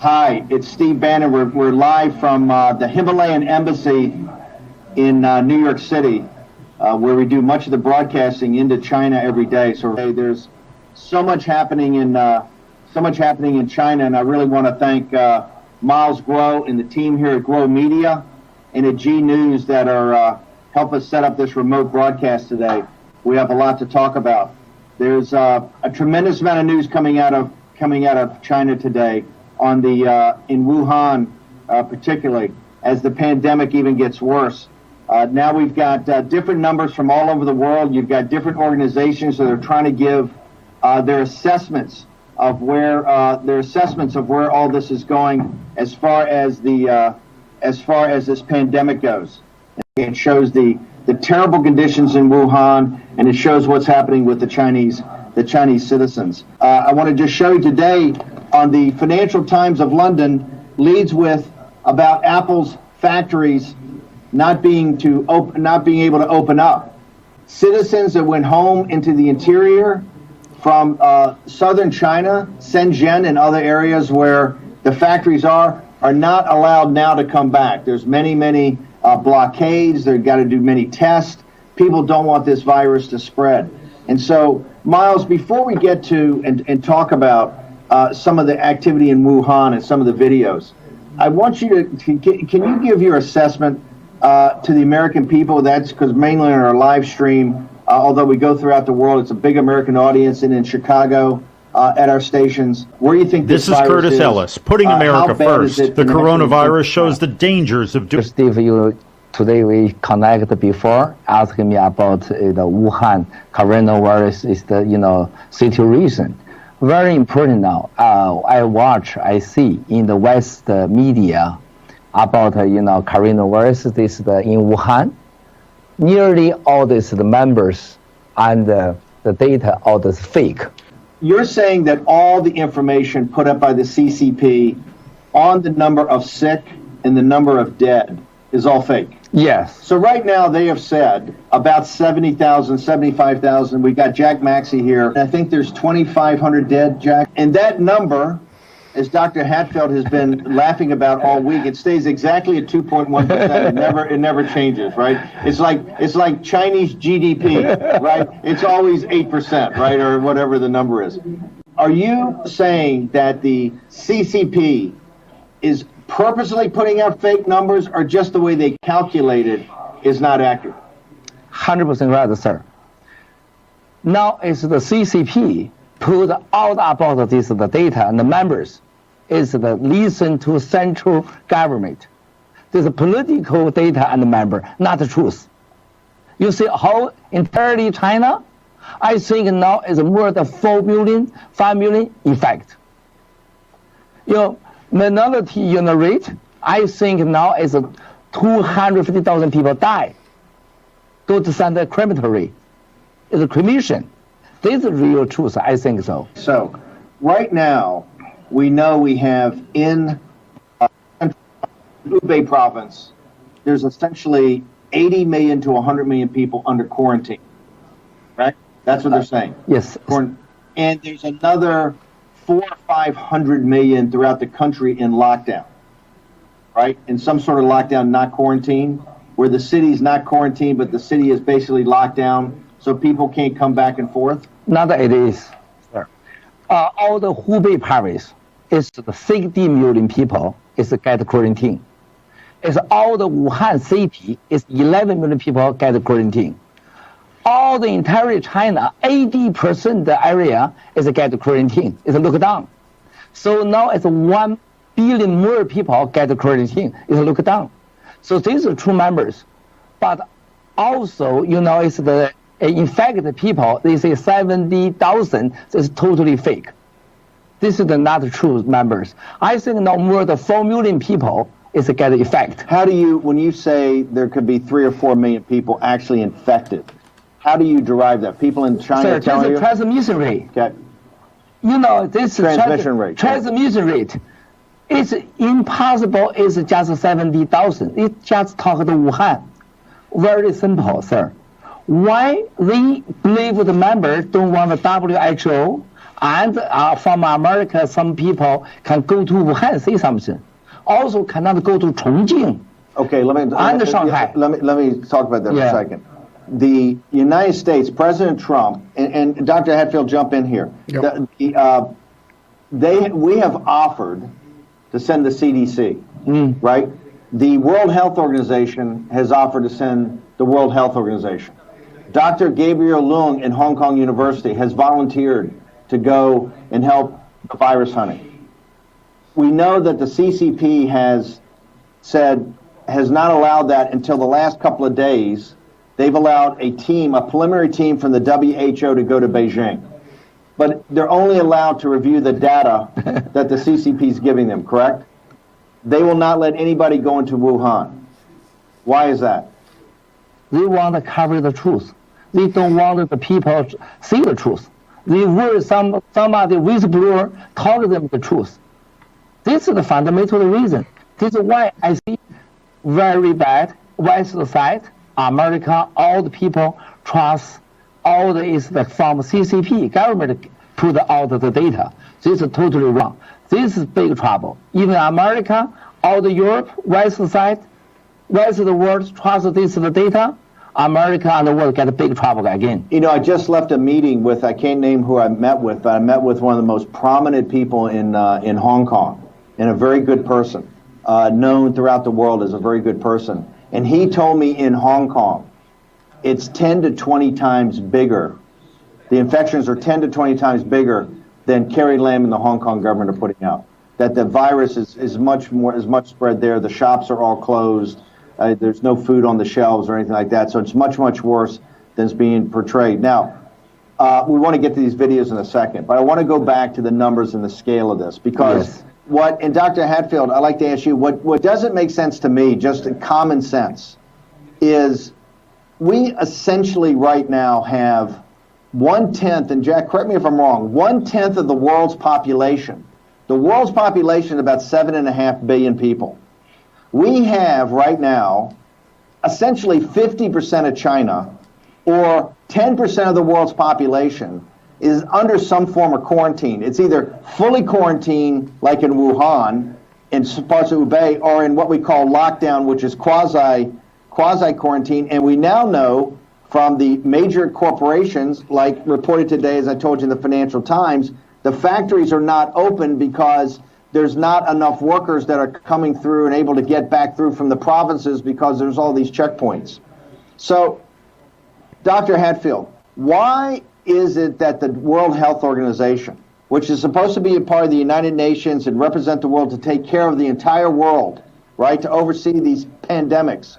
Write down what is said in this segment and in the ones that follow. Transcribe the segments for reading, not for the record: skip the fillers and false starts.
Hi, it's Steve Bannon. We're live from the Himalayan Embassy in New York City, where we do much of the broadcasting into China every day. So there's so much happening in China, and I really want to thank Miles Guo and the team here at Guo Media and at G News that are help us set up this remote broadcast today. We have a lot to talk about. There's a tremendous amount of news coming out of China today on the in Wuhan, particularly as the pandemic even gets worse. Now we've got different numbers from all over the world. You've got different organizations that are trying to give their assessments of where all this is going as far as this pandemic goes. It shows the terrible conditions in Wuhan, and it shows what's happening with the Chinese citizens. I want to just show you today on the Financial Times of London leads with about Apple's factories not being able to open up. Citizens that went home into the interior from southern China, Shenzhen, and other areas where the factories are not allowed now to come back. There's many blockades. They've got to do many tests. People don't want this virus to spread. And so, Miles, before we get to and talk about some of the activity in Wuhan and some of the videos, I want you to can you give your assessment to the American people? That's because mainly on our live stream, although we go throughout the world, it's a big American audience, and in Chicago at our stations. Where do you think this is Curtis Ellis, putting America first. The coronavirus shows the dangers of doing. Steve, today we connected before, asking me about the Wuhan coronavirus is the situation. Very important now. I see in the West media about coronavirus. This in Wuhan. Nearly all the members and the data all this fake. You're saying that all the information put up by the CCP on the number of sick and the number of dead is all fake? Yes. So right now they have said about 70,000, 75,000. We got Jack Maxey here. I think there's 2,500 dead, Jack. And that number, as Dr. Hatfield has been laughing about all week, it stays exactly at 2.1%. It never changes, right? It's like Chinese GDP, right? It's always 8%, right, or whatever the number is. Are you saying that the CCP is purposely putting out fake numbers, or just the way they calculate it is not accurate? 100% right, sir. Now it's the CCP put out about this the data and the members is the listen to central government. There's a political data and the member, not the truth. You see how entirely China, I think now is more than 4 million, 5 million effect. Minority rate, I think now is 250,000 people die. Go to send a crematory. It's a cremation. This is the real truth, I think so. So, right now, we know we have in Hubei province, there's essentially 80 million to 100 million people under quarantine, right? That's what they're saying. Yes. And there's another 400 or 500 million throughout the country in lockdown, right? In some sort of lockdown, not quarantine, where the city's not quarantined, but the city is basically locked down, so people can't come back and forth. Not that it is, sir. All the Hubei province is the 60 million people is get quarantine. It's all the Wuhan city is 11 million people get quarantine. All the entire China, 80% the area is get quarantine, is lockdown. So now it's 1 billion more people get quarantine, is lockdown. So these are true numbers. But also, it's the infected people, they say 70,000, is totally fake. This is not true numbers. I think now more than 4 million people is get the effect. How do you, when you say there could be 3 or 4 million people actually infected, how do you derive that? People in China telling you? Transmission rate. Okay. This transmission rate. Transmission rate. It's impossible. It's just 70,000. It just talk to Wuhan. Very simple, sir. Why they believe the members don't want the WHO And from America, some people can go to Wuhan, say something. Also cannot go to Chongqing. Okay, let Shanghai. me talk about that for a second. The United States, President Trump, and Dr. Hatfield, jump in here. Yep. We have offered to send the CDC, right? The World Health Organization has offered to send the World Health Organization. Dr. Gabriel Leung in Hong Kong University has volunteered to go and help the virus hunting. We know that the CCP has not allowed that until the last couple of days. They've allowed a preliminary team from the WHO to go to Beijing. But they're only allowed to review the data that the CCP is giving them, correct? They will not let anybody go into Wuhan. Why is that? They want to cover the truth. They don't want the people to see the truth. They worry somebody whistleblower told them the truth. This is the fundamental reason. This is why I see very bad West side, America, all the people trust all the is from CCP government put out the data. This is totally wrong. This is big trouble. Even America, all the Europe, West side, rest of the world trust this the data. America and the world get a big trouble again. You know, I just left a meeting with, I can't name who I met with, but I met with one of the most prominent people in Hong Kong, and a very good person, known throughout the world as a very good person. And he told me in Hong Kong, it's 10 to 20 times bigger. The infections are 10 to 20 times bigger than Carrie Lam and the Hong Kong government are putting out. That the virus is much spread there. The shops are all closed. There's no food on the shelves or anything like that. So it's much, much worse than it's being portrayed. Now, we want to get to these videos in a second, but I want to go back to the numbers and the scale of this, because and Dr. Hatfield, I'd like to ask you, what doesn't make sense to me, just common sense, is we essentially right now have 1/10, and Jack, correct me if I'm wrong, 1/10 of the world's population. The world's population is about 7.5 billion people. We have right now essentially 50% of China, or 10% of the world's population, is under some form of quarantine. It's either fully quarantined, like in Wuhan, in parts of Hubei, or in what we call lockdown, which is quasi-quarantine. And we now know from the major corporations, like reported today, as I told you in the Financial Times, the factories are not open because there's not enough workers that are coming through and able to get back through from the provinces because there's all these checkpoints. So, Dr. Hatfield, why is it that the World Health Organization, which is supposed to be a part of the United Nations and represent the world to take care of the entire world, right, to oversee these pandemics,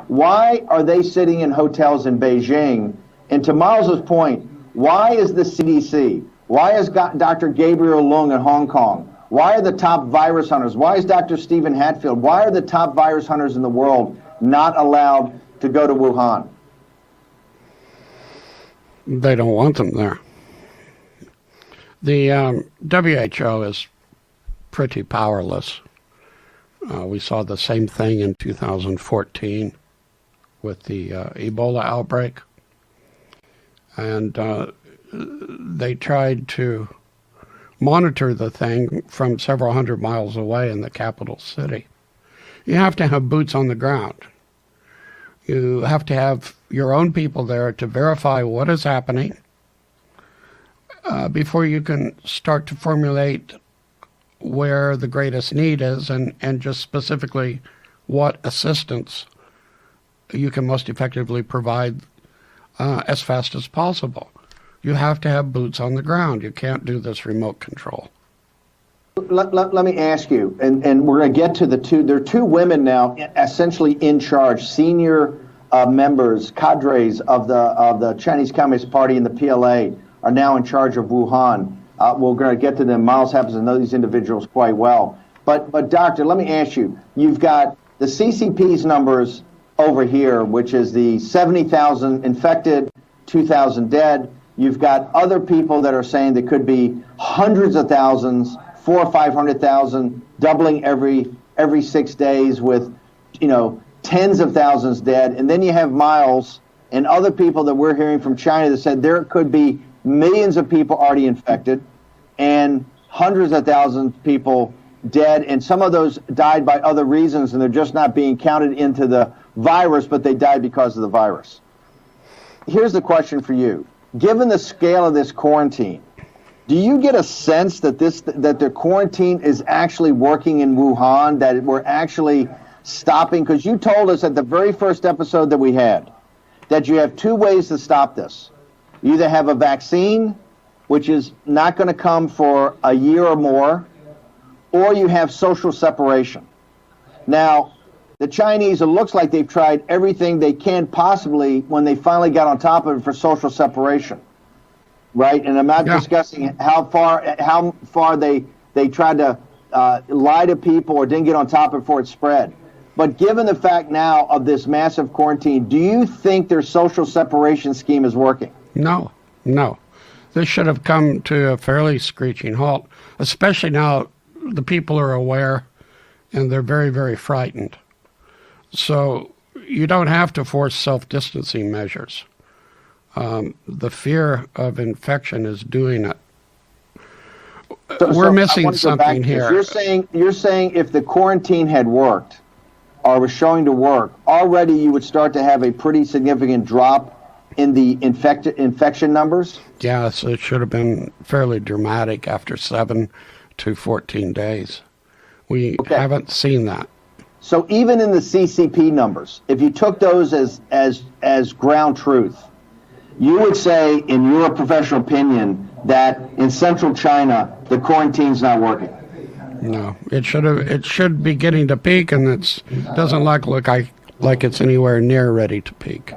why are they sitting in hotels in Beijing? And to Miles's point, why is the CDC, why is Dr. Gabriel Leung in Hong Kong, why are the top virus hunters, why is Dr. Stephen Hatfield, why are the top virus hunters in the world not allowed to go to Wuhan? They don't want them there. The WHO is pretty powerless. We saw the same thing in 2014 with the Ebola outbreak. And they tried to monitor the thing from several hundred miles away in the capital city. You have to have boots on the ground. You have to have your own people there to verify what is happening before you can start to formulate where the greatest need is and just specifically what assistance you can most effectively provide as fast as possible. You have to have boots on the ground. You can't do this remote control. Let me ask you, and we're going to get to there are two women now essentially in charge, senior members, cadres of the Chinese Communist Party and the PLA are now in charge of Wuhan. We're going to get to them. Miles happens to know these individuals quite well. But Doctor, let me ask you, you've got the CCP's numbers over here, which is the 70,000 infected, 2,000 dead. You've got other people that are saying there could be hundreds of thousands, 400,000 or 500,000, doubling every 6 days, with, tens of thousands dead. And then you have Miles and other people that we're hearing from China that said there could be millions of people already infected. and hundreds of thousands of people dead, and some of those died by other reasons, and they're just not being counted into the virus, but they died because of the virus. Here's the question for you. Given the scale of this quarantine, do you get a sense that the quarantine is actually working in Wuhan, that we're actually stopping? Because you told us at the very first episode that we had that you have two ways to stop this. You either have a vaccine, which is not going to come for a year or more, or you have social separation. Now, the Chinese, it looks like they've tried everything they can possibly when they finally got on top of it for social separation, right? And I'm not discussing how far they tried to lie to people or didn't get on top of it before it spread. But given the fact now of this massive quarantine, do you think their social separation scheme is working? No. This should have come to a fairly screeching halt, especially now the people are aware and they're very, very frightened. So you don't have to force self-distancing measures. The fear of infection is doing it. We're missing something here. You're saying if the quarantine had worked or was showing to work, already you would start to have a pretty significant drop in the infection numbers? Yes, it should have been fairly dramatic after 7 to 14 days. We haven't seen that. So even in the CCP numbers, if you took those as ground truth, you would say, in your professional opinion, that in central China the quarantine's not working. No, it should be getting to peak, and it doesn't look like it's anywhere near ready to peak.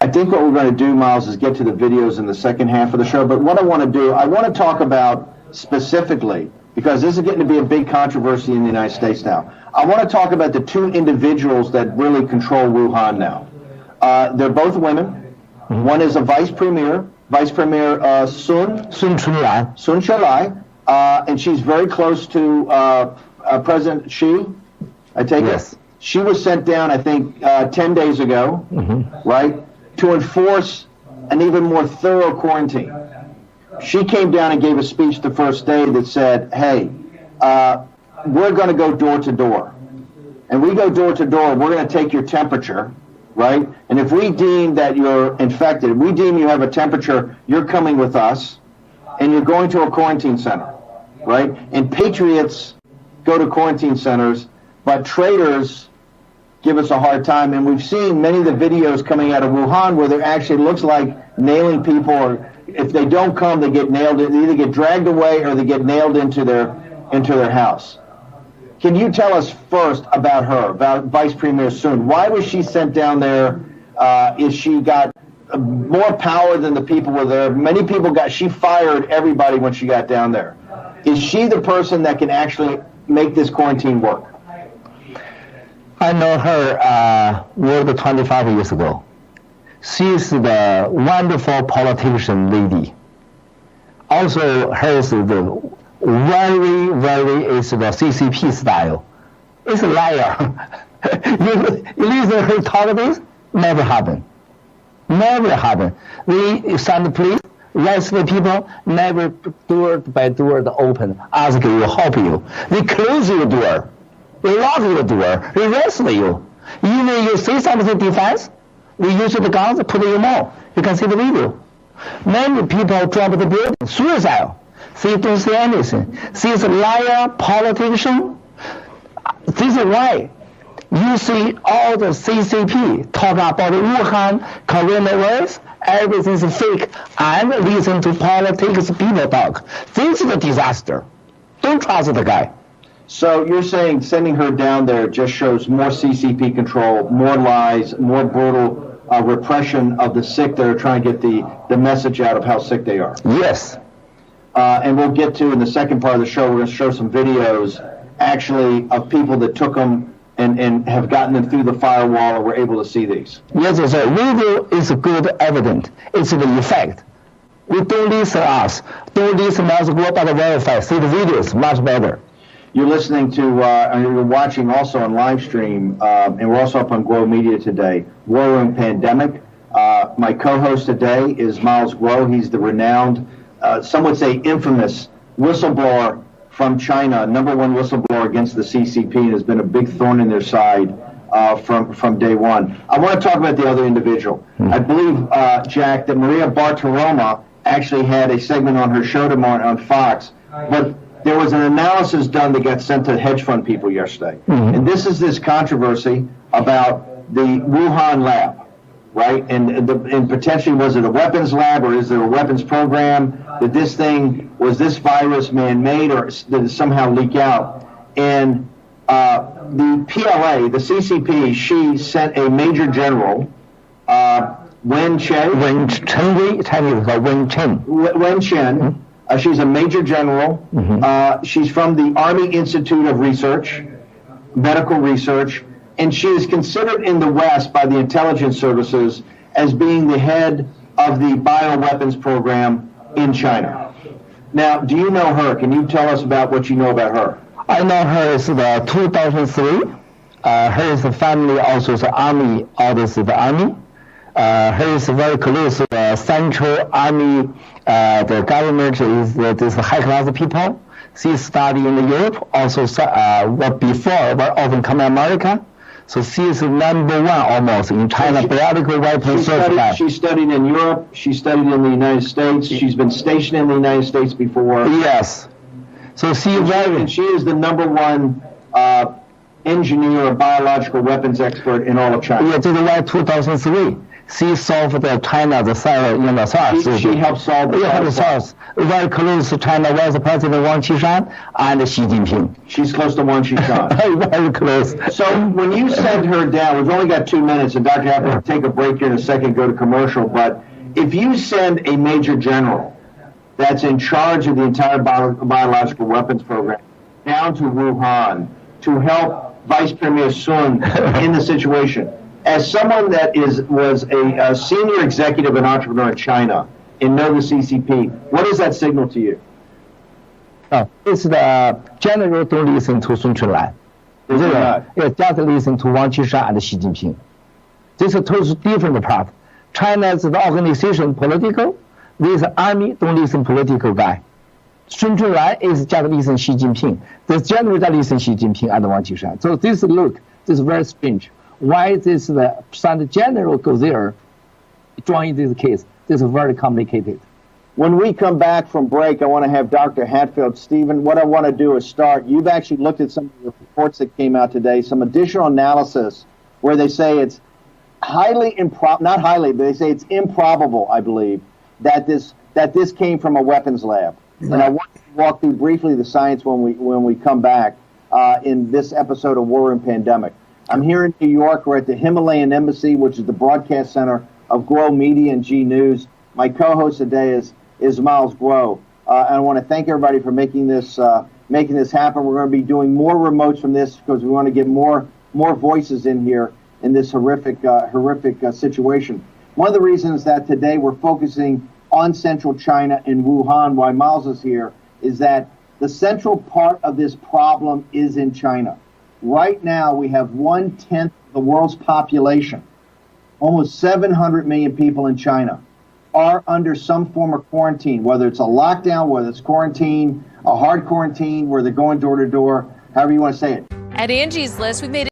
I think what we're going to do, Miles, is get to the videos in the second half of the show. But what I want to do, I want to talk about specifically, because this is getting to be a big controversy in the United States now. I want to talk about the two individuals that really control Wuhan now. They're both women. One is a Vice Premier Sun Chunlai, and she's very close to President Xi, I take it? She was sent down, I think, 10 days ago, right, to enforce an even more thorough quarantine. She came down and gave a speech the first day that said, hey, we're going to go door to door. And we go door to door, we're going to take your temperature, right? And if we deem that you're infected, if we deem you have a temperature, you're coming with us, and you're going to a quarantine center, right? And patriots go to quarantine centers, but traitors give us a hard time. And we've seen many of the videos coming out of Wuhan where there actually looks like nailing people, or if they don't come, they get nailed. They either get dragged away or they get nailed into their house. Can you tell us first about her, about Vice Premier Sun? Why was she sent down there? Is she got more power than the people were there? Many people she fired everybody when she got down there. Is she the person that can actually make this quarantine work? I know her more than 25 years ago. She's the wonderful politician lady. Also, hers is the very is the CCP style. It's a liar. you listen to her talk this, never happen. Never happen. We send the police, arrest the people, never door by door open, ask you, help you. They close your door. They lock your door. They arrest you. Even you say something in defense, we use the guns, put in your mouth. You can see the video. Many people drop the building, suicide. They don't say anything. She's a liar, politician. This is why you see all the CCP talk about Wuhan, coronavirus, everything is fake, and listen to politics people talk. This is a disaster. Don't trust the guy. So you're saying sending her down there just shows more CCP control, more lies, more brutal repression of the sick that are trying to get the message out of how sick they are? Yes. And we'll get to, in the second part of the show, we're going to show some videos actually of people that took them and have gotten them through the firewall, and we're able to see these. Yes, sir. Video is good evidence. It's the effect. We don't listen to us. Don't listen to us, go by the verify. See the videos, much better. You're listening to, you're watching also on live stream, and we're also up on Guo Media today, War Room Pandemic. My co-host today is Miles Guo. He's the renowned some would say infamous whistleblower from China, number one whistleblower against the CCP, and has been a big thorn in their side from day one. I want to talk about the other individual. I believe, Jack, that Maria Bartiromo actually had a segment on her show tomorrow on Fox, but there was an analysis done that got sent to hedge fund people yesterday. And this controversy about the Wuhan lab, right? And potentially, was it a weapons lab or is there a weapons program? Was this virus man-made or did it somehow leak out? And the PLA, the CCP, she sent a major general, Wen Chen. She's a major general. She's from the Army Institute of Research, medical research, and she is considered in the West by the intelligence services as being the head of the bioweapons program in China. Now, do you know her? Can you tell us about what you know about her? I know her is the 2003. Her is the family also the Army, orders the Army. Her is very close to the Central Army. The government is this high-class people. She studied in Europe, also before very often come to America. So she is number one almost in China biological weapons lab. She studied in Europe. She studied in the United States. She's been stationed in the United States before. Yes. So she is the number one engineer or biological weapons expert in all of China. Yeah, this is why 2003. She solved the China, the SARS. She helped solve the SARS. Very close to China Vice President Wang Qishan and Xi Jinping. She's close to Wang Qishan. Very close. So when you send her down, we've only got 2 minutes, and Dr. Happ will take a break here in a second, go to commercial, but if you send a major general that's in charge of the entire biological weapons program down to Wuhan to help Vice Premier Sun in the situation, as someone that was a senior executive and entrepreneur in China and know the CCP, what does that signal to you? It's the general don't listen to Sun Chunlan. Just listen to Wang Qishan and Xi Jinping. This is a totally different path. China is the organization political. This army don't listen political guy. Sun Chunlan is just listen Xi Jinping. The general just listen Xi Jinping and Wang Qishan. So this is very strange. Why this the Sergeant General go there, join this case? This is very complicated. When we come back from break, I want to have Dr. Hatfield. Stephen, what I want to do is start. You've actually looked at some of the reports that came out today, some additional analysis where they say it's not highly, but they say it's improbable, I believe, that this came from a weapons lab. Right. And I want to walk through briefly the science when we come back in this episode of War and Pandemic. I'm here in New York. We're at the Himalayan Embassy, which is the broadcast center of Grow Media and G News. My co-host today is Miles Grow. And I want to thank everybody for making this happen. We're going to be doing more remotes from this because we want to get more voices in here in this horrific situation. One of the reasons that today we're focusing on central China and Wuhan, why Miles is here, is that the central part of this problem is in China. Right now, we have 1/10 of the world's population, almost 700 million people in China, are under some form of quarantine, whether it's a lockdown, whether it's quarantine, a hard quarantine, where they're going door to door, however you want to say it. At Angie's List, we've made